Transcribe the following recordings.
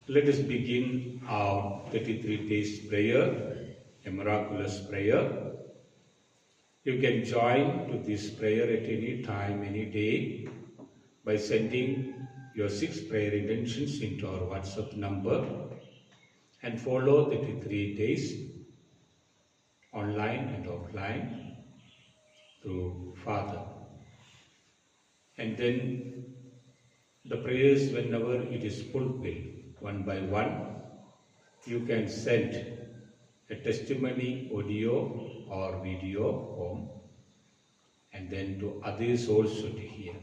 Let us begin our 33 days prayer, a miraculous prayer. You can join to this prayer at any time, any day by sending your 6 prayer intentions into our WhatsApp number and follow 33 days online and offline through Father. And then the prayers, whenever it is fulfilled, one by one, you can send a testimony audio or video home, and then to others also to hear.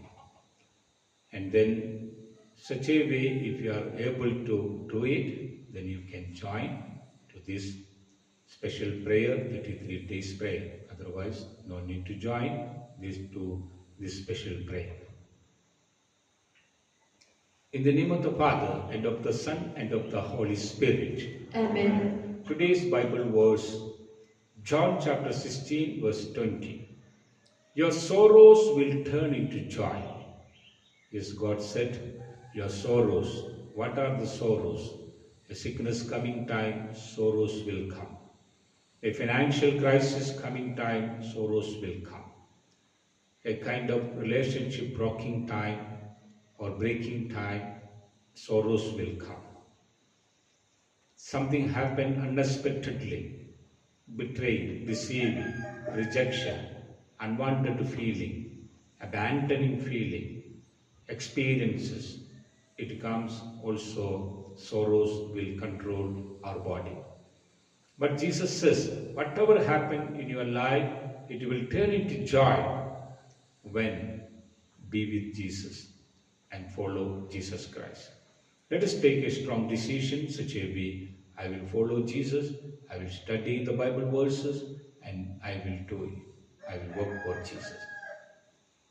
And then such a way, if you are able to do it, then you can join to this special prayer, 33 days prayer. Otherwise, no need to join this special prayer. In the name of the Father, and of the Son, and of the Holy Spirit. Amen. Today's Bible verse, John chapter 16, verse 20. Your sorrows will turn into joy. Yes, God said, your sorrows. What are the sorrows? A sickness coming time, sorrows will come. A financial crisis coming time, sorrows will come. A kind of relationship breaking time or breaking time, sorrows will come. Something happened unexpectedly, betrayed, deceiving, rejection, unwanted feeling, abandoning feeling, experiences. It comes also, sorrows will control our body. But Jesus says, whatever happened in your life, it will turn into joy when be with Jesus and follow Jesus Christ. Let us take a strong decision such a way, I will follow Jesus, I will study the Bible verses, and I will do it. I will work for Jesus.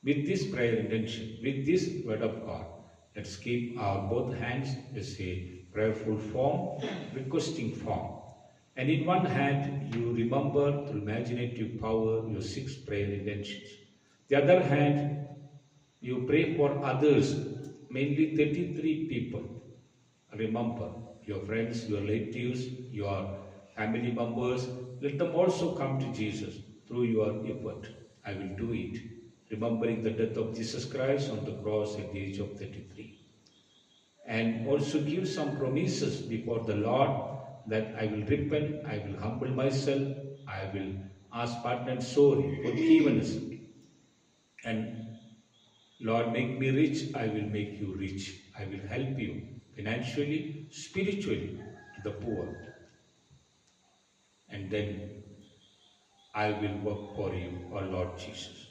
With this prayer intention, with this word of God, let's keep our both hands as a prayerful form, requesting form. And in one hand, you remember through imaginative power your 6 prayer intentions. The other hand, you pray for others, mainly 33 people. Remember, your friends, your relatives, your family members, let them also come to Jesus through your effort. I will do it, remembering the death of Jesus Christ on the cross at the age of 33. And also give some promises before the Lord that I will repent, I will humble myself, I will ask pardon and sorry, forgiveness. And Lord, make me rich, I will make you rich. I will help you financially, spiritually to the poor. And then I will work for you, O Lord Jesus.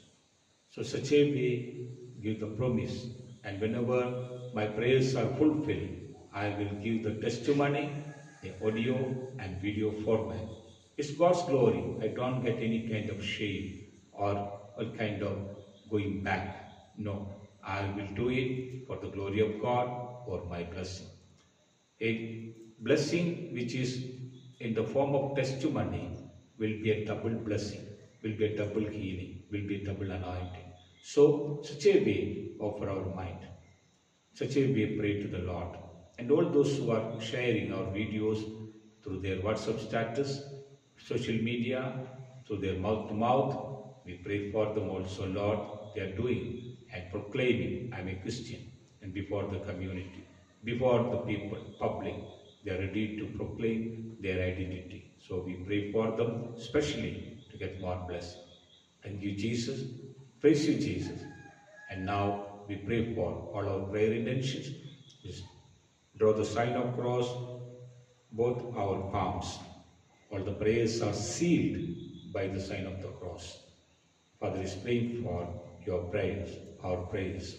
So such a way, give the promise. And whenever my prayers are fulfilled, I will give the testimony, the audio and video format. It's God's glory. I don't get any kind of shame or all kind of going back. No, I will do it for the glory of God, for my blessing. A blessing which is in the form of testimony will be a double blessing, will be a double healing, will be a double anointing. So, such a way offer our mind, such a way pray to the Lord. And all those who are sharing our videos through their WhatsApp status, social media, through their mouth to mouth, we pray for them also, Lord. They are doing and proclaiming, I am a Christian, and before the community, before the people, public, they are ready to proclaim their identity. So we pray for them, especially to get more blessing. Thank you, Jesus. Praise you, Jesus. And now we pray for all our prayer intentions. Just draw the sign of cross, both our palms. All the prayers are sealed by the sign of the cross. Father is praying for your prayers, our prayers.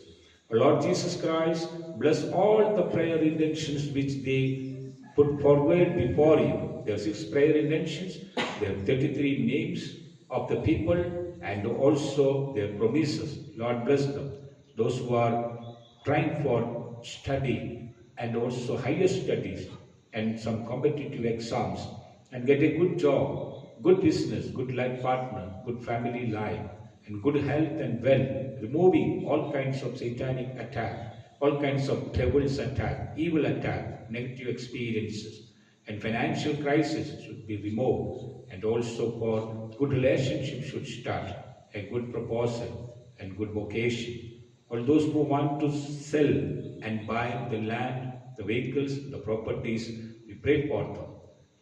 Lord Jesus Christ, bless all the prayer intentions which they put forward before you. There are 6 prayer intentions, there are 33 names of the people, and also their promises. Lord, bless them. Those who are trying for study and also higher studies and some competitive exams and get a good job, good business, good life partner, good family life, and good health and wealth, removing all kinds of satanic attack all kinds of devil's attack, evil attack, negative experiences, and financial crisis should be removed, and also for good relationships should start, a good proposal and good vocation. All those who want to sell and buy the land, the vehicles, the properties, we pray for them.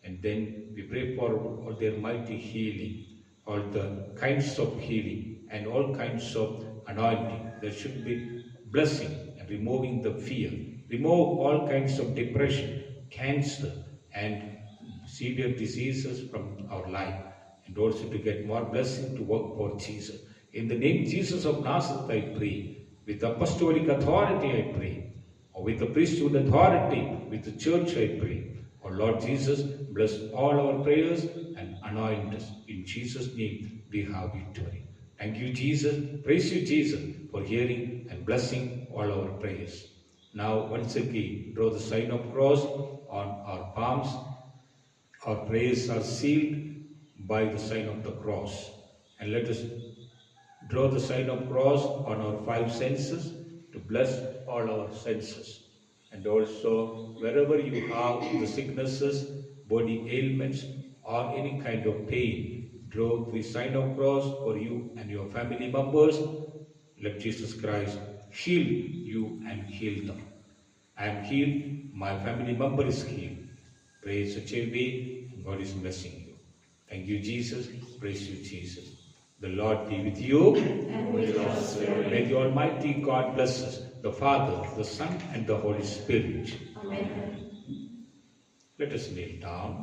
And then we pray for all their mighty healing, all the kinds of healing and all kinds of anointing. There should be blessing and removing the fear. Remove all kinds of depression, cancer, and severe diseases from our life. And also to get more blessing to work for Jesus. In the name Jesus of Nazareth, I pray. With apostolic authority, I pray. Or with the priesthood authority, with the church, I pray. Oh Lord Jesus, bless all our prayers and anoint us. In Jesus' name, we have victory. Thank you, Jesus. Praise you, Jesus, for hearing and blessing all our prayers. Now, once again, draw the sign of cross on our palms. Our prayers are sealed by the sign of the cross. And let us draw the sign of cross on our 5 senses to bless all our senses. And also, wherever you have the sicknesses, body ailments, or any kind of pain, draw the sign of cross for you and your family members. Let Jesus Christ heal you and heal them. I am healed, my family member is healed. Praise such a way, God is blessing you. Thank you, Jesus. Praise you, Jesus. The Lord be with you. And with your spirit. May the Almighty God bless us, the Father, the Son, and the Holy Spirit. Amen. Let us kneel down.